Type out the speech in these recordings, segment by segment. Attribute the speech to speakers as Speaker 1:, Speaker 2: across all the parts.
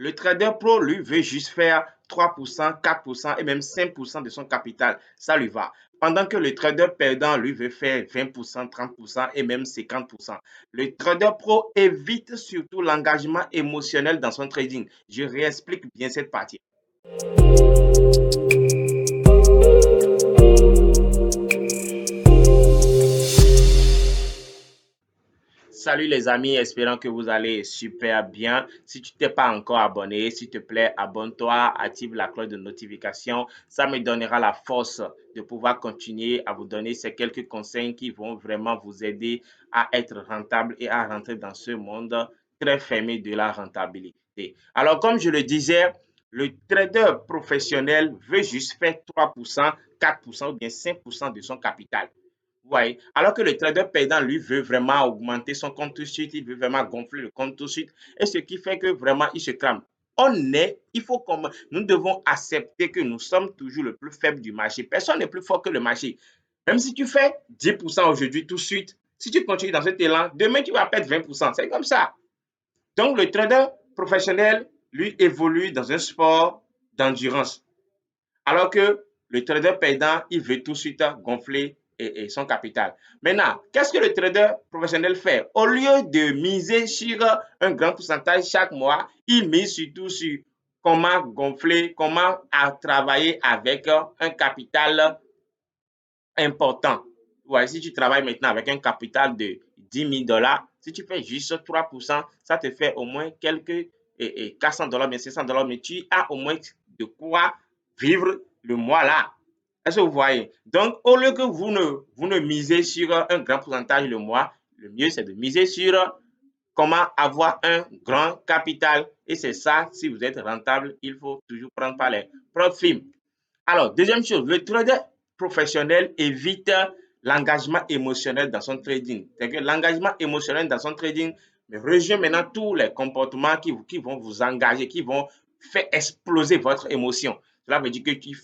Speaker 1: Le trader pro, lui, veut juste faire 3%, 4% et même 5% de son capital. Ça lui va. Pendant que le trader perdant, lui, veut faire 20%, 30% et même 50%. Le trader pro évite surtout l'engagement émotionnel dans son trading. Je réexplique bien cette partie. Salut les amis, espérant que vous allez super bien. Si tu t'es pas encore abonné, s'il te plaît, abonne-toi, active la cloche de notification. Ça me donnera la force de pouvoir continuer à vous donner ces quelques conseils qui vont vraiment vous aider à être rentable et à rentrer dans ce monde très fermé de la rentabilité. Alors, comme je le disais, le trader professionnel veut juste faire 3%, 4% ou bien 5% de son capital. Ouais. Alors que le trader perdant, lui, veut vraiment augmenter son compte tout de suite, il veut vraiment gonfler le compte tout de suite, et ce qui fait que vraiment, il se crame. Nous devons accepter que nous sommes toujours le plus faible du marché. Personne n'est plus fort que le marché. Même si tu fais 10% aujourd'hui tout de suite, si tu continues dans cet élan, demain tu vas perdre 20%. C'est comme ça. Donc le trader professionnel, lui, évolue dans un sport d'endurance. Alors que le trader perdant, il veut tout de suite gonfler son capital. Maintenant, qu'est-ce que le trader professionnel fait? Au lieu de miser sur un grand pourcentage chaque mois, il mise surtout sur comment gonfler, comment travailler avec un capital important. Ouais, si tu travailles maintenant avec un capital de 10 000 $, si tu fais juste 3%, ça te fait au moins quelques 400 $, mais 500 $, mais tu as au moins de quoi vivre le mois là. Est-ce que vous voyez? Donc, au lieu que vous ne misez sur un grand pourcentage le mois, le mieux c'est de miser sur comment avoir un grand capital. Et c'est ça, si vous êtes rentable, il faut toujours prendre par les profits. Alors, deuxième chose, le trader professionnel évite l'engagement émotionnel dans son trading. C'est que l'engagement émotionnel dans son trading rejoint maintenant tous les comportements qui vont vous engager, qui vont faire exploser votre émotion. Cela veut dire que tu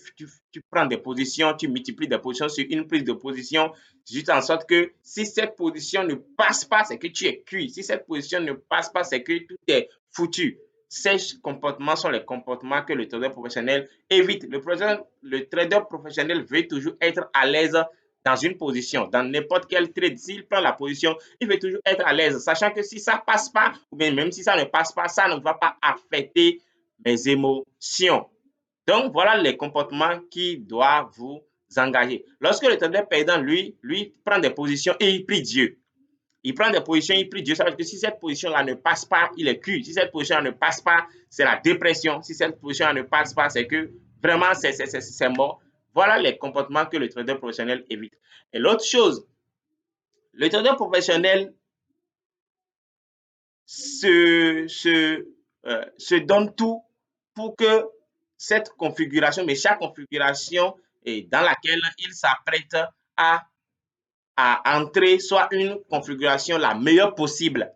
Speaker 1: prends des positions, tu multiplies des positions sur une prise de position, juste en sorte que si cette position ne passe pas, c'est que tu es cuit. Si cette position ne passe pas, c'est que tout est foutu. Ces comportements sont les comportements que le trader professionnel évite. Le trader professionnel veut toujours être à l'aise dans une position, dans n'importe quel trade. S'il prend la position, il veut toujours être à l'aise, sachant que si ça ne passe pas, ou bien même si ça ne passe pas, ça ne va pas affecter mes émotions. Donc, voilà les comportements qui doivent vous engager. Lorsque le trader perdant, lui prend des positions et il prie Dieu. Il prend des positions, il prie Dieu. Ça veut dire que si cette position-là ne passe pas, il est cuit. Si cette position-là ne passe pas, c'est la dépression. Si cette position-là ne passe pas, c'est que vraiment, c'est mort. Voilà les comportements que le trader professionnel évite. Et l'autre chose, le trader professionnel se donne tout pour que cette configuration, mais chaque configuration dans laquelle il s'apprête à entrer soit une configuration la meilleure possible.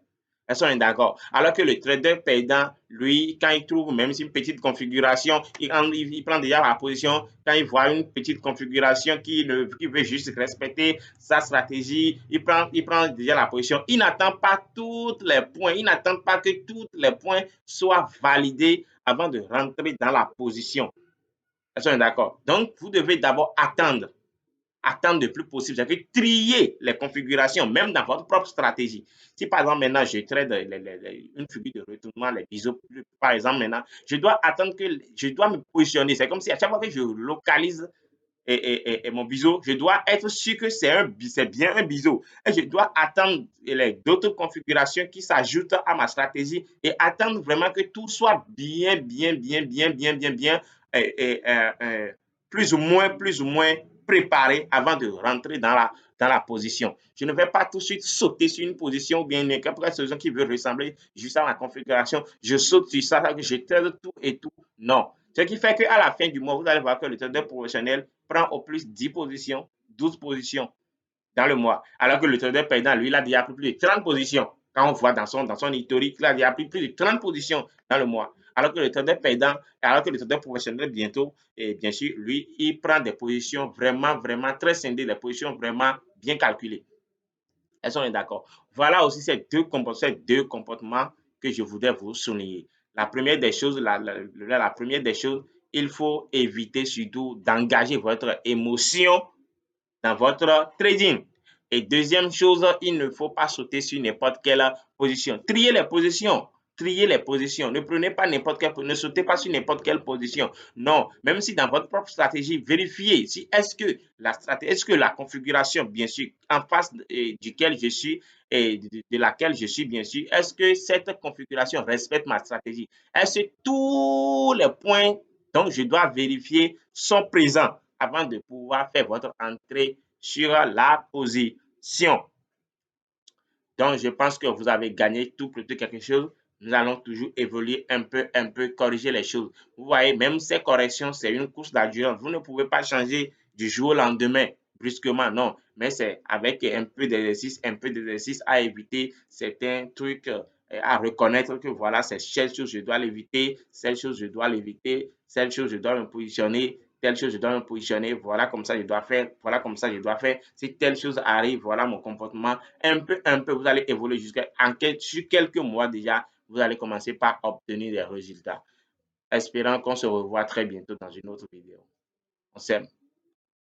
Speaker 1: Est-ce qu'on est d'accord? Alors que le trader perdant, lui, quand il trouve même si une petite configuration, il prend déjà la position. Quand il voit une petite configuration qui veut juste respecter sa stratégie, il prend déjà la position. Il n'attend pas tous les points, il n'attend pas que tous les points soient validés avant de rentrer dans la position. Est-ce qu'on est d'accord? Donc, vous devez d'abord attendre le plus possible. C'est-à-dire trier les configurations, même dans votre propre stratégie. Si par exemple maintenant je trade une figure de retournement, les biseaux, par exemple maintenant, je dois attendre que je dois me positionner. C'est comme si à chaque fois que je localise mon biseau, je dois être sûr que c'est bien un biseau. Et je dois attendre d'autres configurations qui s'ajoutent à ma stratégie et attendre vraiment que tout soit bien, plus ou moins préparé avant de rentrer dans la position. Je ne vais pas tout de suite sauter sur une position ou bien n'importe quelle position qui veut ressembler juste à la configuration. Je saute sur ça, je traite tout et tout. Non. Ce qui fait qu'à la fin du mois, vous allez voir que le trader professionnel prend au plus 10 positions, 12 positions dans le mois. Alors que le trader perdant, lui, il a déjà pris plus de 30 positions. Quand on voit dans son historique, il a déjà pris plus de 30 positions dans le mois. Alors que le trader perdant, alors que le trader professionnel bientôt, et bien sûr, lui, il prend des positions vraiment très scindées, des positions vraiment bien calculées. Est-ce qu'on est d'accord? Voilà aussi ces deux comportements que je voudrais vous souligner. La première des choses, la première des choses, il faut éviter surtout d'engager votre émotion dans votre trading. Et deuxième chose, il ne faut pas sauter sur n'importe quelle position. Triez les positions. Triez les positions. Ne prenez pas n'importe quelle position. Ne sautez pas sur n'importe quelle position. Non, même si dans votre propre stratégie, vérifiez si est-ce que la configuration, bien sûr, en face duquel je suis et de laquelle je suis, bien sûr, est-ce que cette configuration respecte ma stratégie? Est-ce que tous les points dont je dois vérifier sont présents avant de pouvoir faire votre entrée sur la position? Donc, je pense que vous avez gagné tout pour tout quelque chose. Nous allons toujours évoluer un peu, corriger les choses. Vous voyez, même ces corrections, c'est une course d'endurance. Vous ne pouvez pas changer du jour au lendemain, brusquement, non. Mais c'est avec un peu d'exercice à éviter certains trucs, à reconnaître que voilà, c'est cette chose, je dois l'éviter, cette chose, je dois l'éviter, cette chose, je dois me positionner, telle chose, je dois me positionner, voilà comme ça, je dois faire, voilà comme ça, je dois faire. Si telle chose arrive, voilà mon comportement un peu, vous allez évoluer sur quelques mois déjà, vous allez commencer par obtenir des résultats. Espérant qu'on se revoit très bientôt dans une autre vidéo. On s'aime.